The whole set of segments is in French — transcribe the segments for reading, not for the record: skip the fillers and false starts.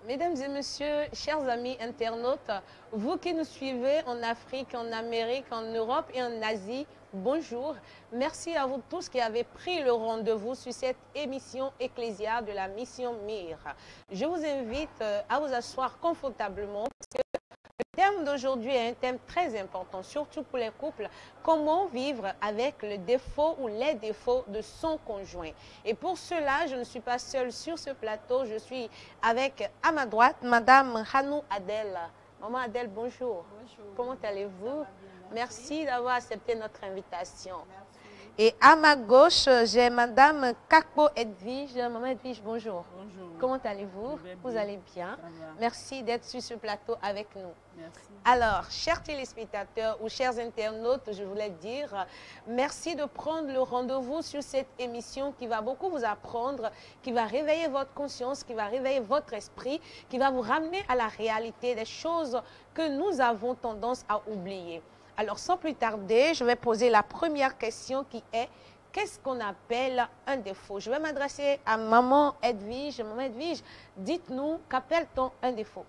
Mesdames et messieurs, chers amis internautes, vous qui nous suivez en Afrique, en Amérique, en Europe et en Asie, bonjour. Merci à vous tous qui avez pris le rendez-vous sur cette émission ecclésiale de la mission MIR. Je vous invite à vous asseoir confortablement parce que le thème d'aujourd'hui est un thème très important, surtout pour les couples. Comment vivre avec le défaut ou les défauts de son conjoint. Et pour cela, je ne suis pas seule sur ce plateau. Je suis avec, à ma droite, Madame Hanou Adel. Maman Adel, bonjour. Bonjour. Comment allez-vous? Merci D'avoir accepté notre invitation. Merci. Et à ma gauche, j'ai Madame Kakpo Edwige. Maman Edwige, bonjour. Bonjour. Comment allez-vous? Je vais Vous bien. allez bien? Ça va. Merci d'être sur ce plateau avec nous. Merci. Alors, chers téléspectateurs ou chers internautes, je voulais dire merci de prendre le rendez-vous sur cette émission qui va beaucoup vous apprendre, qui va réveiller votre conscience, qui va réveiller votre esprit, qui va vous ramener à la réalité des choses que nous avons tendance à oublier. Alors, sans plus tarder, je vais poser la première question qui est: qu'est-ce qu'on appelle un défaut? Je vais m'adresser à Maman Edwige. Maman Edwige, dites-nous, qu'appelle-t-on un défaut?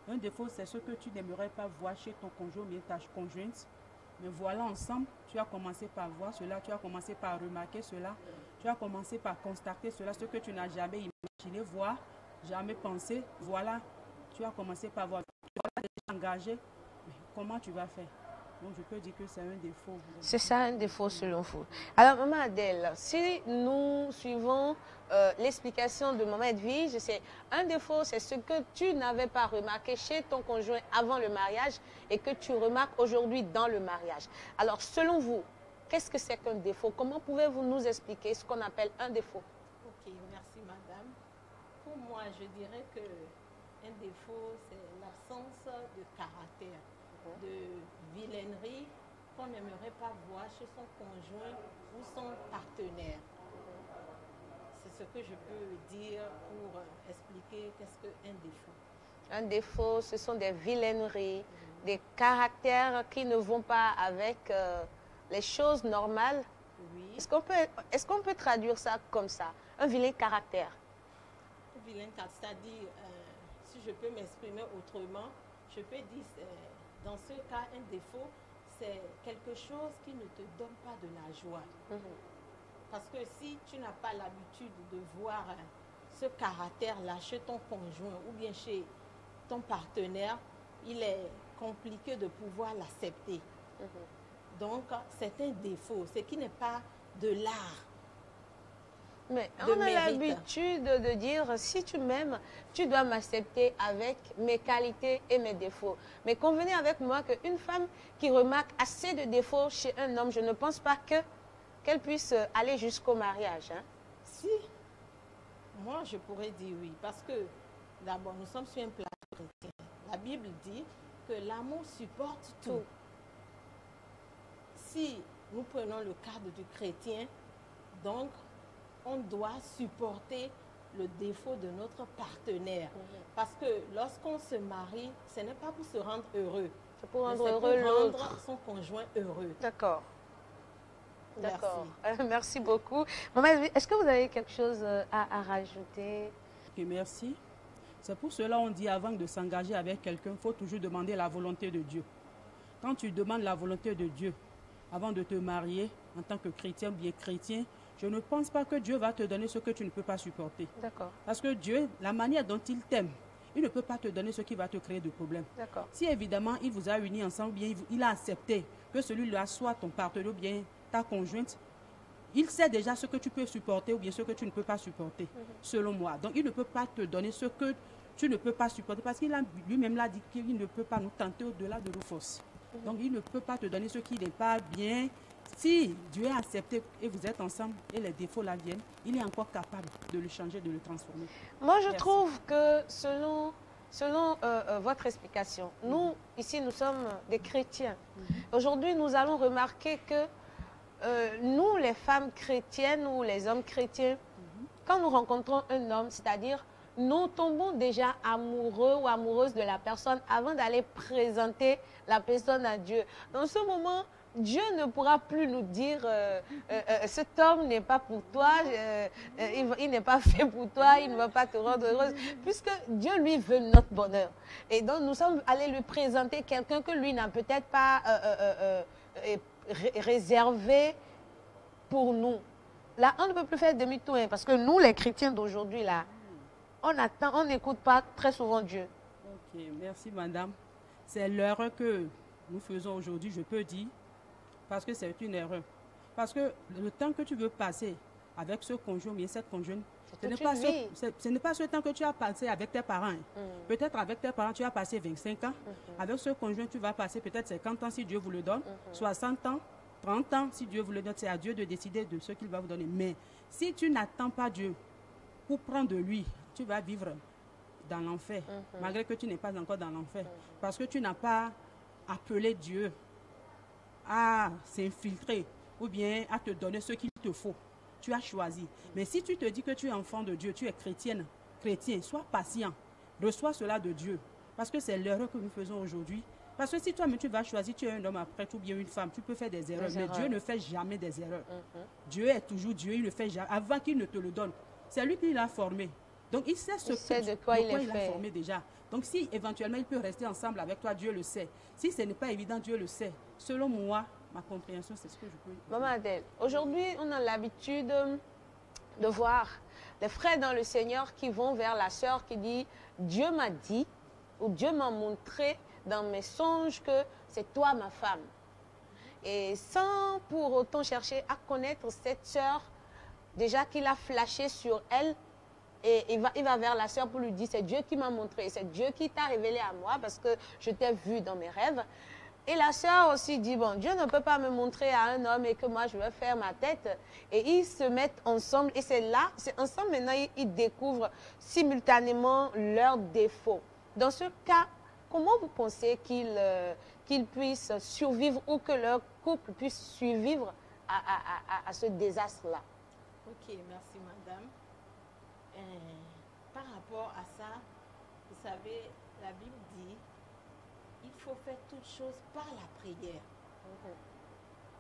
Un défaut, c'est ce que tu n'aimerais pas voir chez ton conjoint ou bien ta conjointe. Mais voilà, ensemble, tu as commencé par voir cela, tu as commencé par remarquer cela, tu as commencé par constater cela, ce que tu n'as jamais imaginé voir, jamais pensé. Voilà, tu as commencé par voir. Tu vas déjà engagé. Mais comment tu vas faire? Donc, je peux dire que c'est un défaut. C'est ça un défaut selon vous. Alors, Maman Adèle, si nous suivons l'explication de Maman Edwige, c'est un défaut, c'est ce que tu n'avais pas remarqué chez ton conjoint avant le mariage et que tu remarques aujourd'hui dans le mariage. Alors, selon vous, qu'est-ce que c'est qu'un défaut? Comment pouvez-vous nous expliquer ce qu'on appelle un défaut? Ok, merci madame. Pour moi, je dirais que un défaut, c'est l'absence de caractère, de vilainerie qu'on n'aimerait pas voir chez son conjoint ou son partenaire. C'est ce que je peux dire pour expliquer qu'est-ce qu'un défaut. Un défaut, ce sont des vilaineries, des caractères qui ne vont pas avec les choses normales. Oui, Est-ce qu'on peut traduire ça comme ça? Un vilain caractère. vilain, c'est-à-dire, si je peux m'exprimer autrement, je peux dire, dans ce cas, un défaut, c'est quelque chose qui ne te donne pas de la joie. Parce que si tu n'as pas l'habitude de voir ce caractère-là chez ton conjoint ou bien chez ton partenaire, il est compliqué de pouvoir l'accepter. Donc, c'est un défaut, ce qui n'est pas de l'art. Mais de on a mérite. l'habitude de dire, si tu m'aimes, tu dois m'accepter avec mes qualités et mes défauts. Mais convenez avec moi qu'une femme qui remarque assez de défauts chez un homme, je ne pense pas qu'elle puisse aller jusqu'au mariage. Hein. Si, moi je pourrais dire oui, parce que d'abord nous sommes sur un plan chrétien. La Bible dit que l'amour supporte tout. Si nous prenons le cadre du chrétien, donc on doit supporter le défaut de notre partenaire. Parce que lorsqu'on se marie, ce n'est pas pour se rendre heureux, C'est pour mais rendre c'est heureux pour l'autre. rendre son conjoint heureux. D'accord. Merci. D'accord. Merci beaucoup. Maman, est-ce que vous avez quelque chose à rajouter? Ok, merci. C'est pour cela qu'on dit avant de s'engager avec quelqu'un, il faut toujours demander la volonté de Dieu. Quand tu demandes la volonté de Dieu avant de te marier en tant que chrétien ou bien chrétien, je ne pense pas que Dieu va te donner ce que tu ne peux pas supporter. D'accord. Parce que Dieu, la manière dont il t'aime, il ne peut pas te donner ce qui va te créer de problèmes. D'accord. Si évidemment il vous a unis ensemble, bien il a accepté que celui-là soit ton partenaire ou bien ta conjointe, il sait déjà ce que tu peux supporter ou bien ce que tu ne peux pas supporter, selon moi. Donc il ne peut pas te donner ce que tu ne peux pas supporter parce qu'il a lui-même l'a dit qu'il ne peut pas nous tenter au-delà de nos forces. Donc il ne peut pas te donner ce qui n'est pas bien. Si Dieu a accepté et vous êtes ensemble et les défauts là viennent, il est encore capable de le changer, de le transformer. Moi, je Merci. trouve que selon votre explication, nous, ici, nous sommes des chrétiens. Aujourd'hui, nous allons remarquer que nous, les femmes chrétiennes ou les hommes chrétiens, quand nous rencontrons un homme, c'est-à-dire, nous tombons déjà amoureux ou amoureuses de la personne avant d'aller présenter la personne à Dieu. Dans ce moment, Dieu ne pourra plus nous dire cet homme n'est pas pour toi, il n'est pas fait pour toi, il ne va pas te rendre heureuse, puisque Dieu lui veut notre bonheur. Et donc nous sommes allés lui présenter quelqu'un que lui n'a peut-être pas réservé pour nous. Là, on ne peut plus faire demi-tour, hein, parce que nous, les chrétiens d'aujourd'hui, là, on attend, on n'écoute pas très souvent Dieu. Ok, merci madame. C'est l'erreur que nous faisons aujourd'hui, je peux dire, parce que c'est une erreur. Parce que le temps que tu veux passer avec ce conjoint, bien cette conjointe, ce n'est pas ce temps que tu as passé avec tes parents. Peut-être avec tes parents, tu as passé 25 ans. Avec ce conjoint, tu vas passer peut-être 50 ans si Dieu vous le donne, 60 ans, 30 ans si Dieu vous le donne. C'est à Dieu de décider de ce qu'il va vous donner. Mais si tu n'attends pas Dieu pour prendre de lui, tu vas vivre dans l'enfer, malgré que tu n'es pas encore dans l'enfer. Parce que tu n'as pas appelé Dieu à s'infiltrer ou bien à te donner ce qu'il te faut. Tu as choisi. Mais si tu te dis que tu es enfant de Dieu, tu es chrétien, sois patient. Reçois cela de Dieu. Parce que c'est l'erreur que nous faisons aujourd'hui. Parce que si toi-même tu vas choisir, tu es un homme après ou bien une femme, tu peux faire des erreurs. Mais Dieu ne fait jamais des erreurs. Dieu est toujours Dieu, il ne fait jamais. Avant qu'il ne te le donne, c'est lui qui l'a formé. Donc il sait de quoi il a formé déjà. Donc si éventuellement il peut rester ensemble avec toi, Dieu le sait. Si ce n'est pas évident, Dieu le sait. Selon moi, ma compréhension, c'est ce que je peux dire. Maman Adèle, aujourd'hui, on a l'habitude de voir les frères dans le Seigneur qui vont vers la sœur qui dit « Dieu m'a dit ou Dieu m'a montré dans mes songes que c'est toi ma femme. » Et sans pour autant chercher à connaître cette sœur, déjà qu'il a flashé sur elle, et il va vers la sœur pour lui dire, c'est Dieu qui m'a montré, c'est Dieu qui t'a révélé à moi parce que je t'ai vu dans mes rêves. Et la sœur aussi dit, bon, Dieu ne peut pas me montrer à un homme et que moi je vais faire ma tête. Et ils se mettent ensemble et c'est là, c'est ensemble maintenant, ils découvrent simultanément leurs défauts. Dans ce cas, comment vous pensez qu'ils puissent survivre ou que leur couple puisse survivre à ce désastre-là? Ok, merci madame. Par rapport à ça, vous savez, la Bible dit, il faut faire toutes choses par la prière.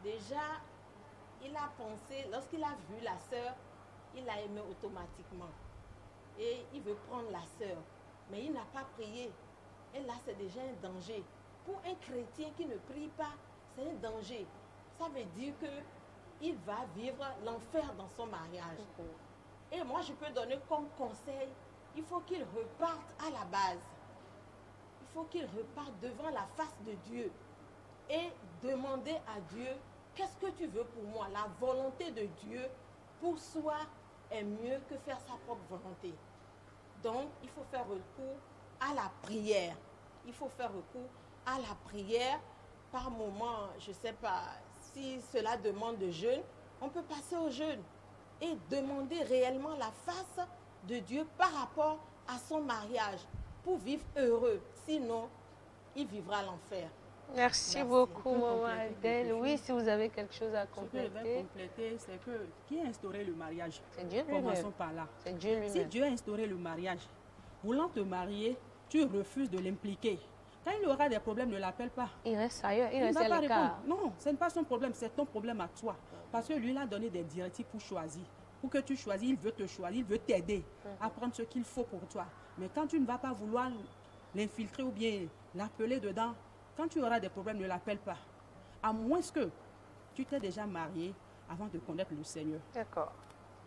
Déjà, il a pensé, lorsqu'il a vu la sœur, il a aimé automatiquement. Et il veut prendre la sœur, mais il n'a pas prié. Et là, c'est déjà un danger. Pour un chrétien qui ne prie pas, c'est un danger. Ça veut dire qu'il va vivre l'enfer dans son mariage. Et moi, je peux donner comme conseil, il faut qu'il reparte à la base. Il faut qu'il reparte devant la face de Dieu et demander à Dieu, qu'est-ce que tu veux pour moi? La volonté de Dieu pour soi est mieux que faire sa propre volonté. Donc, il faut faire recours à la prière. Il faut faire recours à la prière. Par moment, je ne sais pas, si cela demande de jeûne, on peut passer au jeûne et demander réellement la face de Dieu par rapport à son mariage pour vivre heureux. Sinon, il vivra l'enfer. Merci beaucoup, maman Adèle. Oui, si vous avez quelque chose à compléter. Ce que je vais compléter, c'est que qui a instauré le mariage? C'est Dieu lui-même. Commençons par là. C'est Dieu lui-même. Si Dieu a instauré le mariage, voulant te marier, tu refuses de l'impliquer. Quand il aura des problèmes, ne l'appelle pas. Il reste ailleurs, il reste ne va pas à l'écart. répondre. Non, ce n'est pas son problème, c'est ton problème à toi. Parce que lui, il a donné des directives pour choisir. Pour que tu choisisses, il veut te choisir, il veut t'aider à prendre ce qu'il faut pour toi. Mais quand tu ne vas pas vouloir l'infiltrer ou bien l'appeler dedans, quand tu auras des problèmes, ne l'appelle pas. À moins que tu t'es déjà marié avant de connaître le Seigneur. D'accord.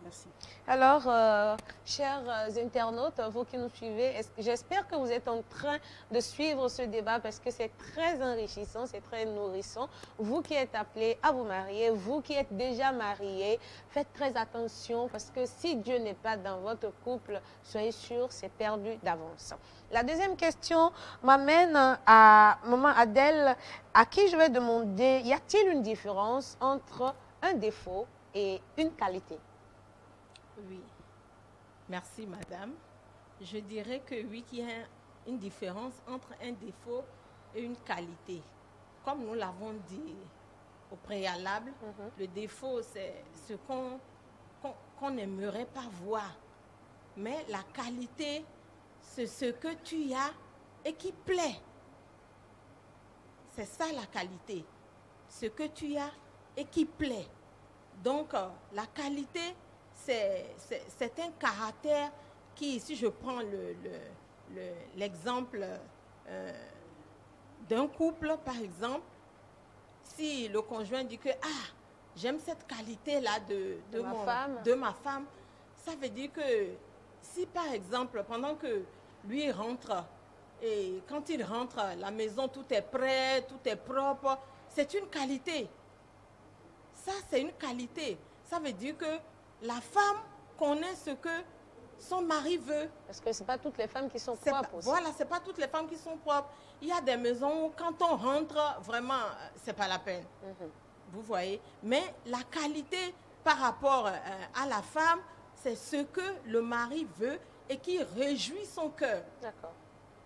Merci. Alors, chers internautes, vous qui nous suivez, j'espère que vous êtes en train de suivre ce débat parce que c'est très enrichissant, c'est très nourrissant. Vous qui êtes appelés à vous marier, vous qui êtes déjà mariés, faites très attention parce que si Dieu n'est pas dans votre couple, soyez sûr, c'est perdu d'avance. La deuxième question m'amène à maman Adèle, à qui je vais demander, y a-t-il une différence entre un défaut et une qualité? Oui, merci madame. Je dirais que oui, qu'il y a une différence entre un défaut et une qualité. Comme nous l'avons dit au préalable, le défaut c'est ce qu'on n'aimerait pas voir. Mais la qualité, c'est ce que tu as et qui plaît. C'est ça la qualité. ce que tu as et qui plaît. Donc, la qualité, c'est un caractère qui, si je prends l'exemple d'un couple, par exemple, si le conjoint dit que j'aime cette qualité-là de ma femme, ça veut dire que si, par exemple, pendant que lui rentre, et quand il rentre, la maison, tout est prêt, tout est propre, c'est une qualité. Ça, c'est une qualité. Ça veut dire que la femme connaît ce que son mari veut. Parce que ce n'est pas toutes les femmes qui sont propres aussi. Voilà, ce n'est pas toutes les femmes qui sont propres. Il y a des maisons où quand on rentre, vraiment, ce n'est pas la peine. Vous voyez. Mais la qualité par rapport à la femme, c'est ce que le mari veut et qui réjouit son cœur. D'accord.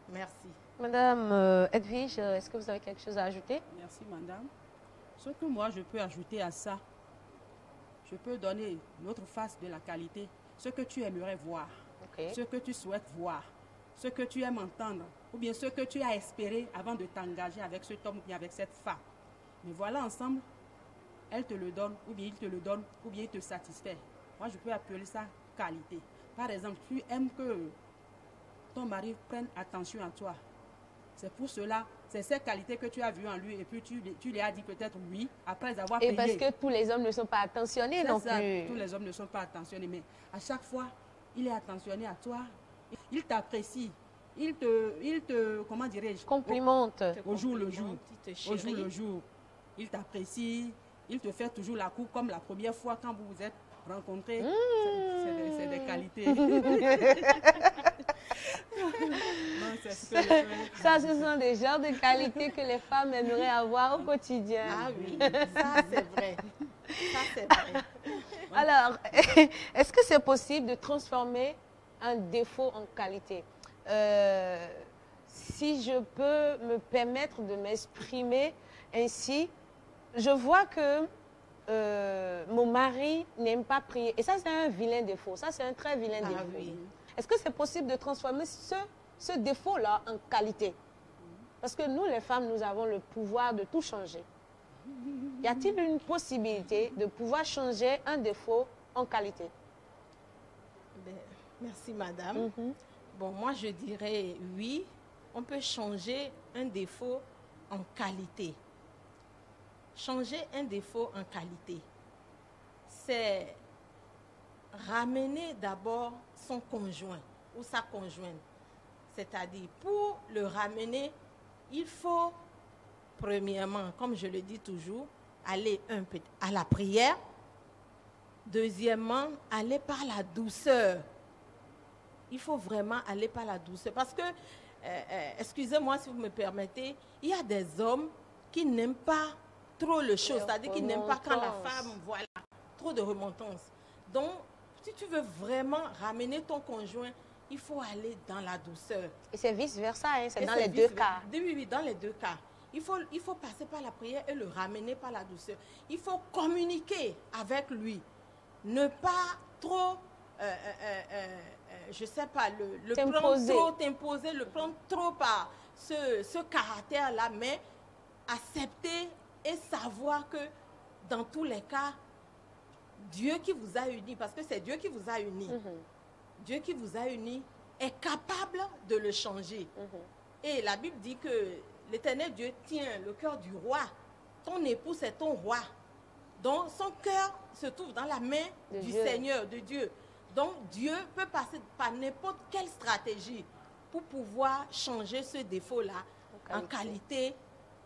Merci. Madame Edwige, est-ce que vous avez quelque chose à ajouter? Merci, madame. Ce que moi, je peux ajouter à ça, je peux donner l'autre face de la qualité, ce que tu aimerais voir, ce que tu souhaites voir, ce que tu aimes entendre, ou bien ce que tu as espéré avant de t'engager avec cet homme ou bien avec cette femme. Mais voilà, ensemble, elle te le donne, ou bien il te le donne, ou bien il te satisfait. Moi, je peux appeler ça qualité. Par exemple, tu aimes que ton mari prenne attention à toi. C'est pour cela, c'est cette qualité que tu as vue en lui et puis tu lui as dit peut-être oui, après avoir payé. Et parce que tous les hommes ne sont pas attentionnés non plus. Tous les hommes ne sont pas attentionnés, mais à chaque fois, il est attentionné à toi. Il t'apprécie. Il te, comment dirais-je? Complimente. Au jour le jour. Au jour le jour. Il t'apprécie. Il te fait toujours la cour comme la première fois quand vous vous êtes rencontrés. C'est des qualités. Non, ça, ce sont des genres de qualités que les femmes aimeraient avoir au quotidien. Ah oui, ça c'est vrai. Ça c'est vrai. Alors, est-ce que c'est possible de transformer un défaut en qualité? Si je peux me permettre de m'exprimer ainsi, je vois que mon mari n'aime pas prier. Et ça, c'est un vilain défaut. Ça, c'est un très vilain défaut. Oui. Est-ce que c'est possible de transformer ce défaut-là en qualité? Parce que nous, les femmes, nous avons le pouvoir de tout changer. Y a-t-il une possibilité de pouvoir changer un défaut en qualité? Merci, madame. Bon, moi, je dirais oui, on peut changer un défaut en qualité. Changer un défaut en qualité, c'est ramener d'abord son conjoint ou sa conjointe. C'est-à-dire, pour le ramener, il faut, premièrement, comme je le dis toujours, aller un peu à la prière. Deuxièmement, aller par la douceur. Il faut vraiment aller par la douceur. Parce que, excusez-moi si vous me permettez, il y a des hommes qui n'aiment pas trop le chose. C'est-à-dire qu'ils n'aiment pas quand la femme, voilà, trop de remontance. Donc, si tu veux vraiment ramener ton conjoint, il faut aller dans la douceur. Et c'est vice-versa, hein? C'est dans les deux cas. Oui, dans les deux cas. Il faut passer par la prière et le ramener par la douceur. Il faut communiquer avec lui. Ne pas trop, je ne sais pas, le prendre trop, t'imposer, le prendre trop par ce caractère-là, mais accepter et savoir que dans tous les cas, Dieu qui vous a unis, parce que c'est Dieu qui vous a unis, Dieu qui vous a unis est capable de le changer. Et la Bible dit que l'Éternel Dieu tient le cœur du roi. Ton époux, c'est ton roi. Donc, son cœur se trouve dans la main du Seigneur, de Dieu. Donc, Dieu peut passer par n'importe quelle stratégie pour pouvoir changer ce défaut-là en qualité,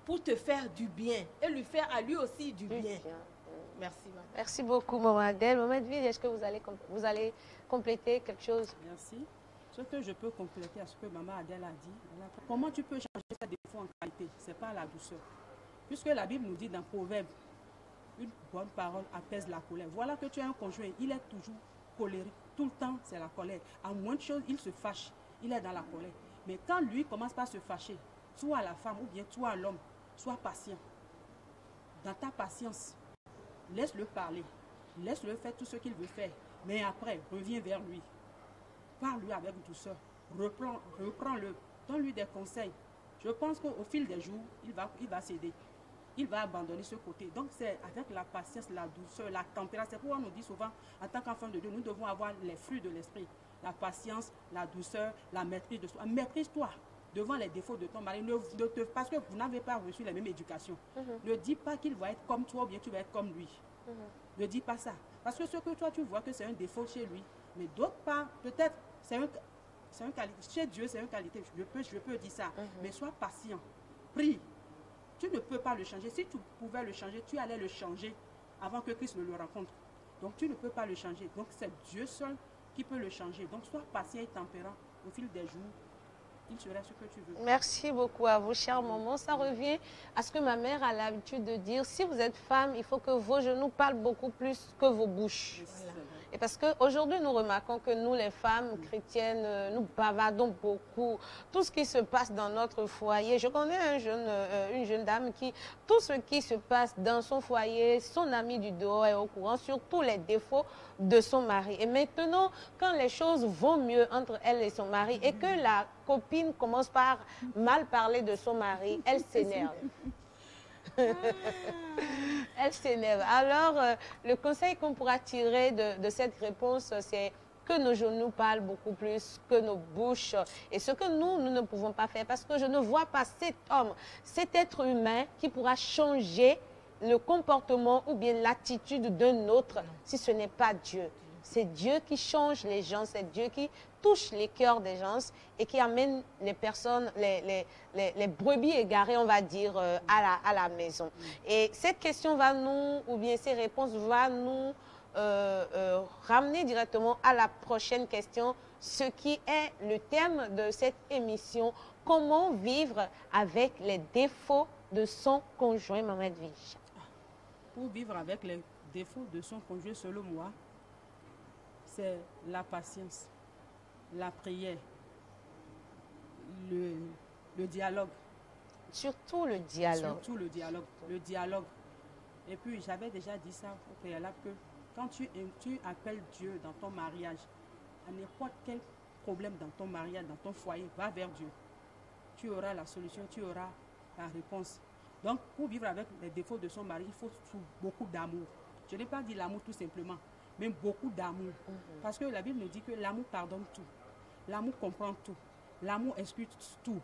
pour te faire du bien et lui faire à lui aussi du bien. Merci, madame. Merci beaucoup, Maman Adèle. Maman Edwige, est-ce que vous allez compléter quelque chose? Merci. Ce que je peux compléter à ce que Maman Adèle a dit, comment tu peux changer ce défaut en qualité? Ce n'est pas la douceur. Puisque la Bible nous dit dans Proverbe, une bonne parole apaise la colère. Voilà que tu as un conjoint, il est toujours colérique. Tout le temps, c'est la colère. À moins de choses, il se fâche. Il est dans la colère. Mais quand lui commence par se fâcher, soit la femme ou bien toi l'homme, sois patient. Dans ta patience, laisse-le parler. Laisse-le faire tout ce qu'il veut faire. Mais après, reviens vers lui. Parle-lui avec douceur. Reprends-le. Donne-lui des conseils. Je pense qu'au fil des jours, il va céder. il va abandonner ce côté. Donc c'est avec la patience, la douceur, la tempérance. C'est pourquoi on nous dit souvent, en tant qu'enfant de Dieu, nous devons avoir les fruits de l'esprit. La patience, la douceur, la maîtrise de soi. Maîtrise-toi devant les défauts de ton mari. Parce que vous n'avez pas reçu la même éducation. Ne dis pas qu'il va être comme toi ou bien tu vas être comme lui. Ne dis pas ça. Parce que ce que toi tu vois que c'est un défaut chez lui, mais d'autre part, peut-être c'est une qualité. Chez Dieu, c'est une qualité. Je peux dire ça. Mais sois patient. Prie. Tu ne peux pas le changer. Si tu pouvais le changer, tu allais le changer avant que Christ ne le rencontre. Donc tu ne peux pas le changer. Donc c'est Dieu seul qui peut le changer. Donc sois patient et tempérant au fil des jours. Il sera ce que tu veux. Merci beaucoup à vous, chers mamans. Ça revient à ce que ma mère a l'habitude de dire. Si vous êtes femme, il faut que vos genoux parlent beaucoup plus que vos bouches. Voilà. Et parce qu'aujourd'hui, nous remarquons que nous, les femmes chrétiennes, nous bavardons beaucoup. Tout ce qui se passe dans notre foyer. Je connais une jeune dame qui, tout ce qui se passe dans son foyer, son ami du dehors est au courant sur tous les défauts de son mari. Et maintenant, quand les choses vont mieux entre elle et son mari et que la copine commence par mal parler de son mari, elle s'énerve. Elle s'énerve. Alors, le conseil qu'on pourra tirer de cette réponse, c'est que nos genoux parlent beaucoup plus que nos bouches. Et ce que nous ne pouvons pas faire, parce que je ne vois pas cet homme, cet être humain qui pourra changer le comportement ou bien l'attitude d'un autre si ce n'est pas Dieu. C'est Dieu qui change les gens, c'est Dieu qui touche les cœurs des gens et qui amène les personnes, les brebis égarées, on va dire, à la maison. Et cette question va nous, ou bien ces réponses vont nous ramener directement à la prochaine question, ce qui est le thème de cette émission, comment vivre avec les défauts de son conjoint, Maman Edwige. Pour vivre avec les défauts de son conjoint, selon moi, c'est la patience, la prière, le dialogue. Surtout le dialogue. Surtout le dialogue. Le dialogue. Et puis, j'avais déjà dit ça au préalable que quand tu appelles Dieu dans ton mariage, à n'importe quel problème dans ton mariage, dans ton foyer, va vers Dieu. Tu auras la solution, tu auras la réponse. Donc, pour vivre avec les défauts de son mari, il faut beaucoup d'amour. Je n'ai pas dit l'amour tout simplement, mais beaucoup d'amour. Parce que la Bible nous dit que l'amour pardonne tout. L'amour comprend tout. L'amour exclut tout.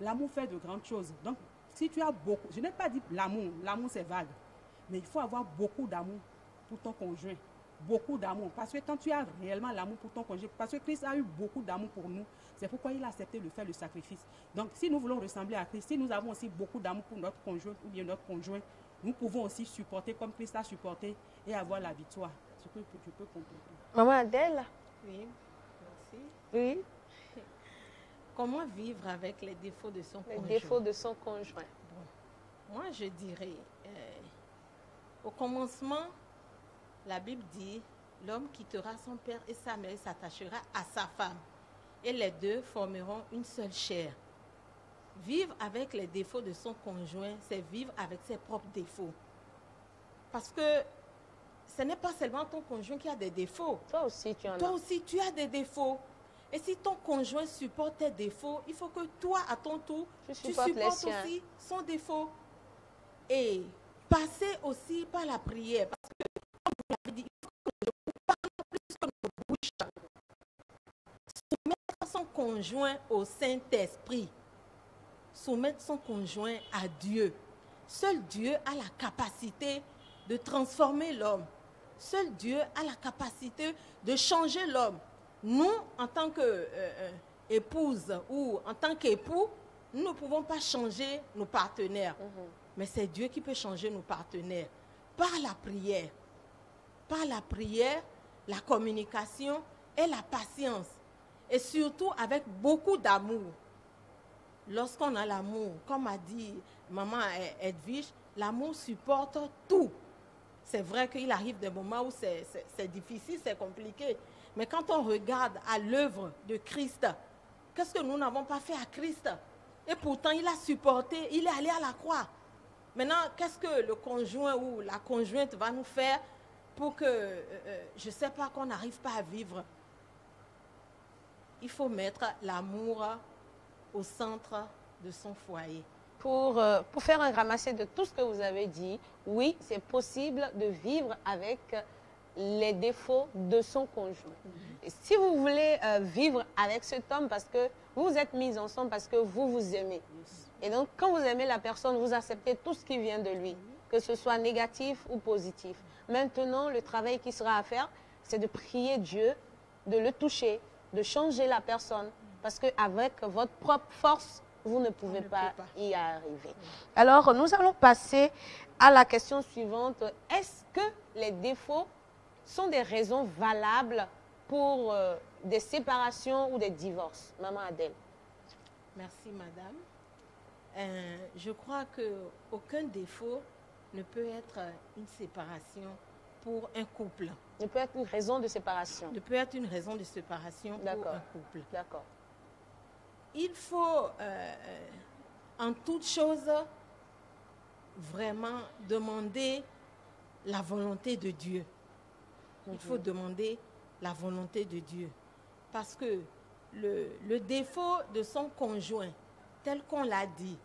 L'amour fait de grandes choses. Donc, si tu as beaucoup, je n'ai pas dit l'amour c'est vague, mais il faut avoir beaucoup d'amour pour ton conjoint. Beaucoup d'amour. Parce que quand tu as réellement l'amour pour ton conjoint, parce que Christ a eu beaucoup d'amour pour nous, c'est pourquoi il a accepté de faire le sacrifice. Donc, si nous voulons ressembler à Christ, si nous avons aussi beaucoup d'amour pour notre conjoint ou bien notre conjoint, nous pouvons aussi supporter comme Christ a supporté et avoir la victoire. Ce que je peux comprendre. Maman Adèle? Oui, merci. Oui. Comment vivre avec les défauts de son conjoint? Les défauts de son conjoint. Bon, moi, je dirais, au commencement, la Bible dit, l'homme quittera son père et sa mère et s'attachera à sa femme. Et les deux formeront une seule chair. Vivre avec les défauts de son conjoint, c'est vivre avec ses propres défauts. Parce que ce n'est pas seulement ton conjoint qui a des défauts. Toi aussi, tu en as. Toi aussi, tu as des défauts. Et si ton conjoint supporte tes défauts, il faut que toi, à ton tour, tu supportes aussi son défaut. Et passer aussi par la prière. Parce que, comme vous l'avez dit, il faut que je parle plus que nos bouches. Soumettre son conjoint au Saint-Esprit. Soumettre son conjoint à Dieu. Seul Dieu a la capacité de transformer l'homme. Seul Dieu a la capacité de changer l'homme. Nous, en tant qu'épouse ou en tant qu'époux, nous ne pouvons pas changer nos partenaires. Mais c'est Dieu qui peut changer nos partenaires. Par la prière. Par la prière, la communication et la patience. Et surtout avec beaucoup d'amour. Lorsqu'on a l'amour, comme a dit maman Edwige, l'amour supporte tout. C'est vrai qu'il arrive des moments où c'est difficile, c'est compliqué. Mais quand on regarde à l'œuvre de Christ, qu'est-ce que nous n'avons pas fait à Christ? Et pourtant, il a supporté, il est allé à la croix. Maintenant, qu'est-ce que le conjoint ou la conjointe va nous faire pour que, je ne sais pas, qu'on n'arrive pas à vivre? Il faut mettre l'amour au centre de son foyer. pour faire un ramassé de tout ce que vous avez dit, oui, c'est possible de vivre avec les défauts de son conjoint. Et si vous voulez vivre avec cet homme parce que vous vous êtes mis ensemble parce que vous vous aimez. Et donc, quand vous aimez la personne, vous acceptez tout ce qui vient de lui, que ce soit négatif ou positif. Maintenant, le travail qui sera à faire, c'est de prier Dieu, de le toucher, de changer la personne. Parce qu'avec votre propre force, vous ne pouvez pas y arriver. Alors, nous allons passer à la question suivante. Est-ce que les défauts sont des raisons valables pour des séparations ou des divorces? Maman Adèle. Merci, madame. Je crois qu'aucun défaut ne peut être une séparation pour un couple. Ne peut être une raison de séparation. Ne peut être une raison de séparation pour un couple. D'accord. Il faut, en toute chose, vraiment demander la volonté de Dieu. Il faut demander la volonté de Dieu. Parce que le défaut de son conjoint, tel qu'on l'a dit,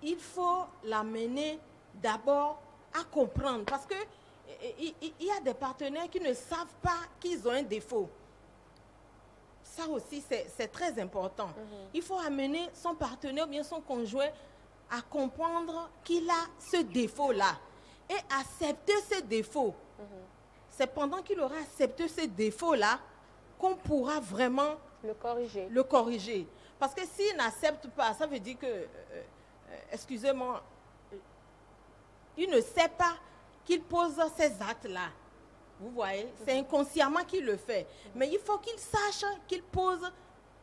il faut l'amener d'abord à comprendre. Parce que il y a des partenaires qui ne savent pas qu'ils ont un défaut. Ça aussi, c'est très important. Il faut amener son partenaire ou bien son conjoint à comprendre qu'il a ce défaut-là et accepter ce défaut. C'est pendant qu'il aura accepté ce défaut-là qu'on pourra vraiment le corriger. Parce que s'il n'accepte pas, ça veut dire que, excusez-moi, il ne sait pas qu'il pose ces actes-là. Vous voyez, c'est inconsciemment qu'il le fait. Mais il faut qu'il sache qu'il pose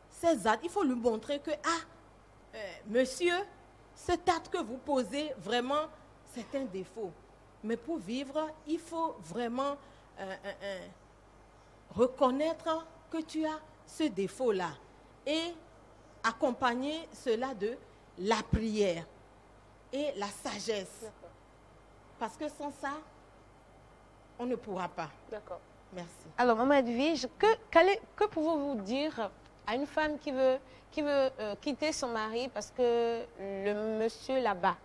ces actes. Il faut lui montrer que, monsieur, cet acte que vous posez, vraiment, c'est un défaut. Mais pour vivre, il faut vraiment reconnaître que tu as ce défaut-là et accompagner cela de la prière et la sagesse. Parce que sans ça, on ne pourra pas. D'accord. Merci. Alors, Maman Edwige, que pouvez-vous dire à une femme qui veut quitter son mari parce que le monsieur la bat?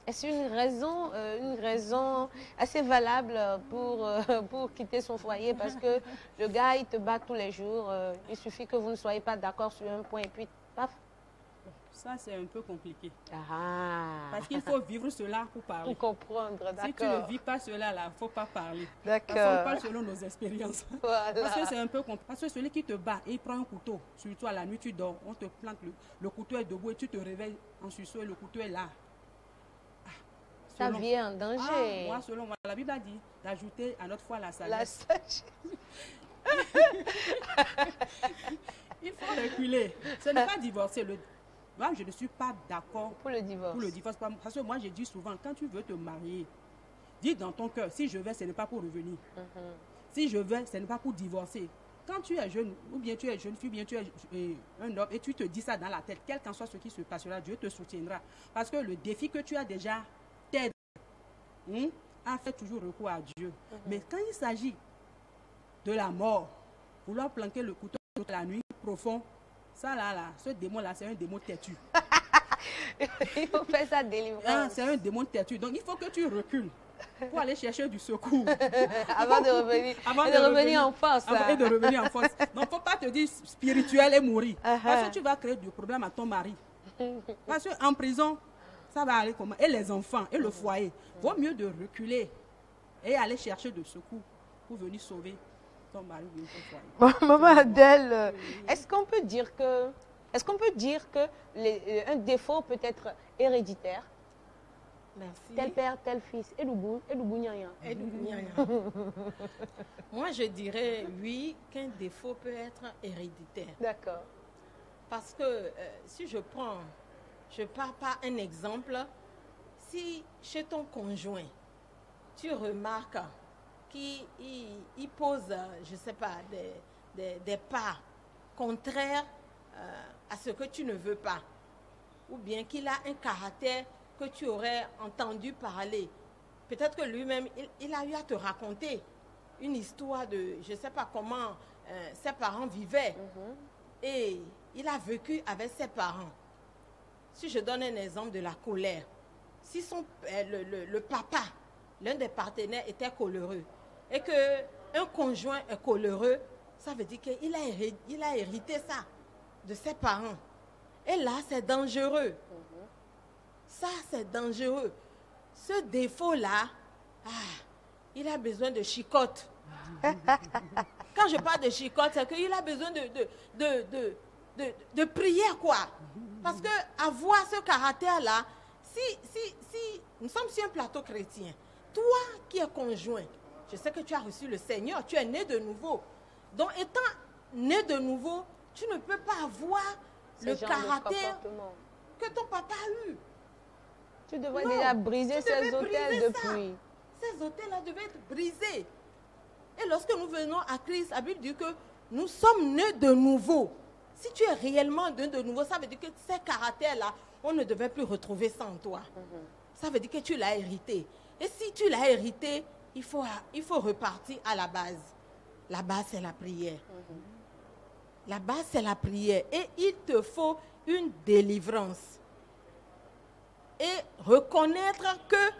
Est-ce une raison assez valable pour quitter son foyer? Parce que le gars, il te bat tous les jours. Il suffit que vous ne soyez pas d'accord sur un point et puis, paf. Ça, c'est un peu compliqué. Ah. Parce qu'il faut vivre cela pour parler. Pour comprendre, d'accord. Si tu ne vis pas cela, il ne faut pas parler. D'accord. Parce qu'on parle selon nos expériences. Voilà. Parce que c'est un peu compliqué. Parce que celui qui te bat et il prend un couteau sur toi, la nuit tu dors, on te plante, le couteau est debout et tu te réveilles en sursaut et le couteau est là. Ça vient en danger. Moi, selon moi, la Bible a dit d'ajouter à notre foi la sagesse. La sagesse. Il faut reculer. Ce n'est pas divorcer. Moi, je ne suis pas d'accord pour le divorce. Pour le divorce. Parce que moi, je dis souvent, quand tu veux te marier, dis dans ton cœur, si je vais, ce n'est pas pour revenir. Si je vais, ce n'est pas pour divorcer. Quand tu es jeune, ou bien tu es jeune fille, ou bien tu es un homme, et tu te dis ça dans la tête, quel qu'en soit ce qui se passera, Dieu te soutiendra. Parce que le défi que tu as déjà t'aide à faire toujours recours à Dieu. Mais quand il s'agit de la mort, vouloir planquer le couteau toute la nuit profond, ça là, ce démon-là, c'est un démon têtu. Il faut faire sa délivrance. C'est un démon têtu. Donc, il faut que tu recules pour aller chercher du secours. Avant de revenir en force. Et de revenir en force. Donc, il ne faut pas te dire spirituel et mourir. Parce que tu vas créer du problème à ton mari. Parce qu'en prison, ça va aller comment? Et les enfants, et le foyer. Vaut mieux de reculer et aller chercher de secours pour venir sauver ton mari ou ton foyer. Maman Adèle, est-ce qu'on peut dire que un défaut peut être héréditaire? Merci. Tel père, tel fils. Moi, je dirais oui, qu'un défaut peut être héréditaire. D'accord. Parce que si je pars par un exemple, si chez ton conjoint, tu remarques qu'il pose, je ne sais pas, des pas contraires à ce que tu ne veux pas, ou bien qu'il a un caractère que tu aurais entendu parler. Peut-être que lui-même, il a eu à te raconter une histoire de, je ne sais pas comment ses parents vivaient. Et il a vécu avec ses parents. si je donne un exemple de la colère, si le papa, l'un des partenaires était coléreux et qu'un conjoint est coléreux, ça veut dire qu'il a hérité ça de ses parents. Et là, c'est dangereux. Ça, c'est dangereux. Ce défaut-là, il a besoin de chicotte. Quand je parle de chicotte, c'est qu'il a besoin de prière, quoi. Parce qu'avoir ce caractère-là, si nous sommes sur un plateau chrétien, toi qui es conjoint, je sais que tu as reçu le Seigneur, tu es né de nouveau. Donc, étant né de nouveau, tu ne peux pas avoir le caractère que ton papa a eu. Tu devrais déjà briser ces hôtels depuis. Ces hôtels-là devaient être brisés. Et lorsque nous venons à Christ, la Bible dit que nous sommes nés de nouveau. Si tu es réellement né de nouveau, ça veut dire que ces caractères-là, on ne devait plus retrouver ça en toi. Ça veut dire que tu l'as hérité. Et si tu l'as hérité, il faut repartir à la base. La base, c'est la prière. La base, c'est la prière. Et il te faut une délivrance. Et reconnaître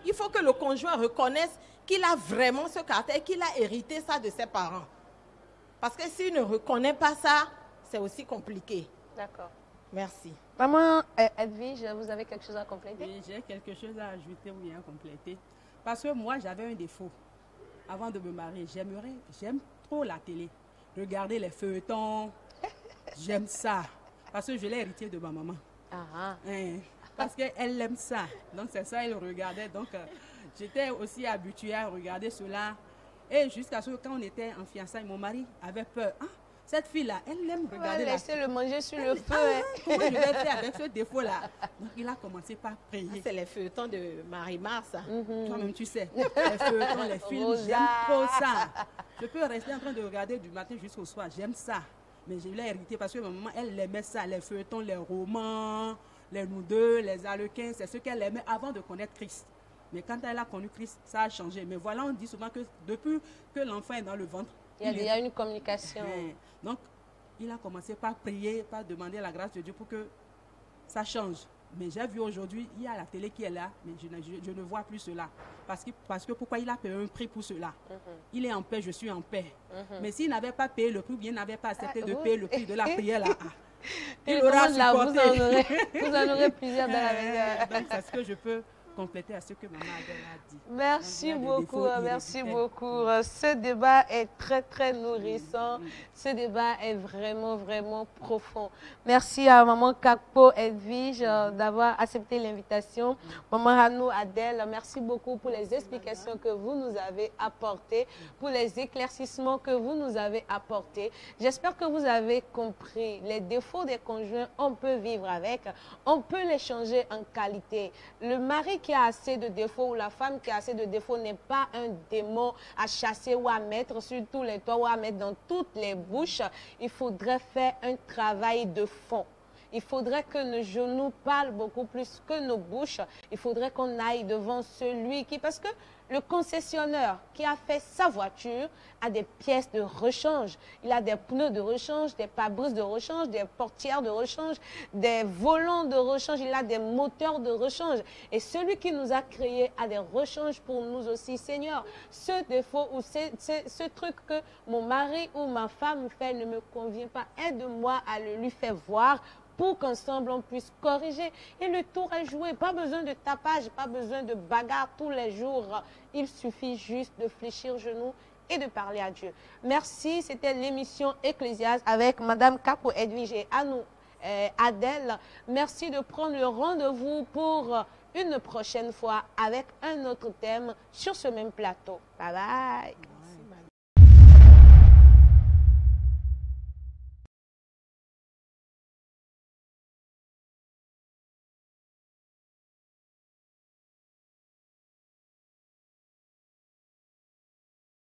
il faut que le conjoint reconnaisse qu'il a vraiment ce caractère, qu'il a hérité ça de ses parents. Parce que s'il ne reconnaît pas ça, c'est aussi compliqué. D'accord. Merci. Maman Edwige, vous avez quelque chose à compléter? Oui, j'ai quelque chose à ajouter ou bien à compléter. Parce que moi, j'avais un défaut. Avant de me marier, j'aime trop la télé. Regarder les feuilletons, j'aime ça. Parce que je l'ai hérité de ma maman. Parce qu'elle aime ça. Donc c'est ça, elle regardait. Donc j'étais aussi habituée à regarder cela. Et jusqu'à ce que quand on était en fiançailles, mon mari avait peur. Cette fille-là, elle aime regarder. Laissez le manger sur le feu. Comment je vais faire avec ce défaut-là? Donc il a commencé par prier. C'est les feuilletons de Marie-Mars. Toi-même, tu sais. Les feuilletons, les films, j'aime trop ça. Je peux rester en train de regarder du matin jusqu'au soir. J'aime ça. Mais je l'ai hérité parce que ma maman, elle aimait ça. Les feuilletons, les romans, les noudeux, les harlequins. C'est ce qu'elle aimait avant de connaître Christ. Mais quand elle a connu Christ, ça a changé. Mais voilà, on dit souvent que depuis que l'enfant est dans le ventre, il y a une communication. Donc, il a commencé par prier, par demander la grâce de Dieu pour que ça change. Mais j'ai vu aujourd'hui, il y a la télé qui est là, mais je ne vois plus cela. Parce que pourquoi il a payé un prix pour cela? Il est en paix, je suis en paix. Mais s'il n'avait pas payé le prix, ou bien n'avait pas accepté de payer le prix de la prière là, il aura supporté. Vous en aurez plusieurs dans la maison. Donc, c'est ce que je peux compléter à ce que maman Adèle a dit. Merci beaucoup, merci beaucoup. Ce débat est très, très nourrissant. Ce débat est vraiment, vraiment profond. Merci à maman Kakpo Edwige d'avoir accepté l'invitation. Maman Hanou Adèle, merci beaucoup pour les explications que vous nous avez apportées, pour les éclaircissements que vous nous avez apportés. J'espère que vous avez compris les défauts des conjoints. On peut vivre avec, on peut les changer en qualité. Le mari qui a assez de défauts ou la femme qui a assez de défauts n'est pas un démon à chasser ou à mettre sur tous les toits ou à mettre dans toutes les bouches. Il faudrait faire un travail de fond. Il faudrait que nos genoux parlent beaucoup plus que nos bouches. Il faudrait qu'on aille devant celui qui... Parce que le concessionnaire qui a fait sa voiture a des pièces de rechange. Il a des pneus de rechange, des pare-brises de rechange, des portières de rechange, des volants de rechange. Il a des moteurs de rechange. Et celui qui nous a créés a des rechanges pour nous aussi. Seigneur, ce défaut ou ce truc que mon mari ou ma femme fait ne me convient pas. Aide-moi à le lui faire voir pour qu'ensemble on puisse corriger. Et le tour est joué. Pas besoin de tapage, pas besoin de bagarre tous les jours. Il suffit juste de fléchir genoux et de parler à Dieu. Merci, c'était l'émission Ecclésiaste avec Madame Kakpo Edwige et Adèle. Merci de prendre le rendez-vous pour une prochaine fois avec un autre thème sur ce même plateau. Bye bye.